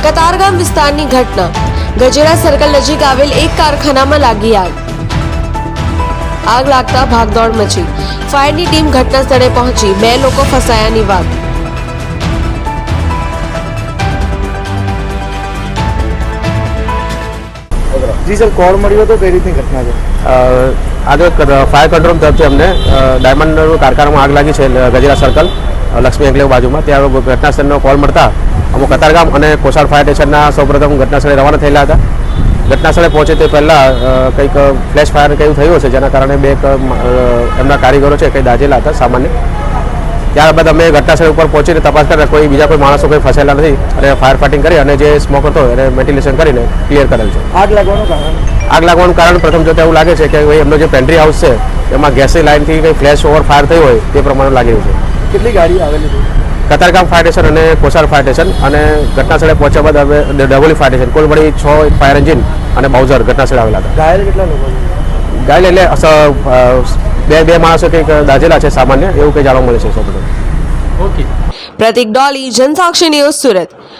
કતારગામ વિસ્તારની ઘટના. ગજેરા સર્કલ નજીક આવેલ એક કારખાનામાં લાગી આગ. આગ લાગતા ભાગદોડ મચી. ફાયરની ટીમ ઘટના સ્થળે પહોંચી 2 લોકો ફસાયાની વાત. जी सर कॉल मळ्यो तो कई रीतनी घटना है? आज फायर कंट्रोल तरफથી અમને ડાયમંડ કારખાનામાં આગ લાગી છે ગજેરા સર્કલ લક્ષ્મી એન્કલેવ બાજુમાં. ત્યાં ઘટના સ્થળનો કોલ મળતા અમુક કતારગામ અને કોસાડ ફાયર સ્ટેશનના સૌપ્રથમ ઘટના સ્થળે રવાના થયેલા હતા. ઘટના સ્થળે પહોંચે તે પહેલાં કંઈક ફ્લેશ ફાયર કંઈ થયું હશે, જેના કારણે 2 એમના કારીગરો છે કંઈ દાઝેલા હતા સામાન્ય. ત્યારબાદ અમે ઘટના સ્થળ ઉપર પહોંચીને તપાસ કરતા બીજા કોઈ માણસો કંઈ ફસાયેલા નથી અને ફાયર ફાઇટિંગ કરી અને જે સ્મોક હતો એને વેન્ટિલેશન કરીને ક્લિયર કરેલ છે. આગ લાગવાનું કારણ પ્રથમ જોતા એવું લાગે છે કે એમનો જે પેન્ટ્રી હાઉસ છે એમાં ગેસની લાઇનથી કંઈ ફ્લેશ ઓવર ફાયર થયું હોય તે પ્રમાણે લાગી રહ્યું છે. કેટલી ગાડી આવેલી હતી? કતારગામ ફાયર સ્ટેશન અને કોસાડ ફાયર સ્ટેશન અને ઘટના સ્થળે પહોંચ્યા બાદ હવે ડબોલી ફાયર સ્ટેશન કુલ મળી 6 ફાયર એન્જિન અને બાઉઝર ઘટના સ્થળે આવેલા હતા. ઘાયલ કેટલા લોકો છે? ઘાયલ એટલે બે માણસો કંઈક દાઝેલા છે સામાન્ય, એવું કંઈ જાણવા મળે છે. પ્રતિક ડોલી, જનસાક્ષી ન્યૂઝ, સુરત.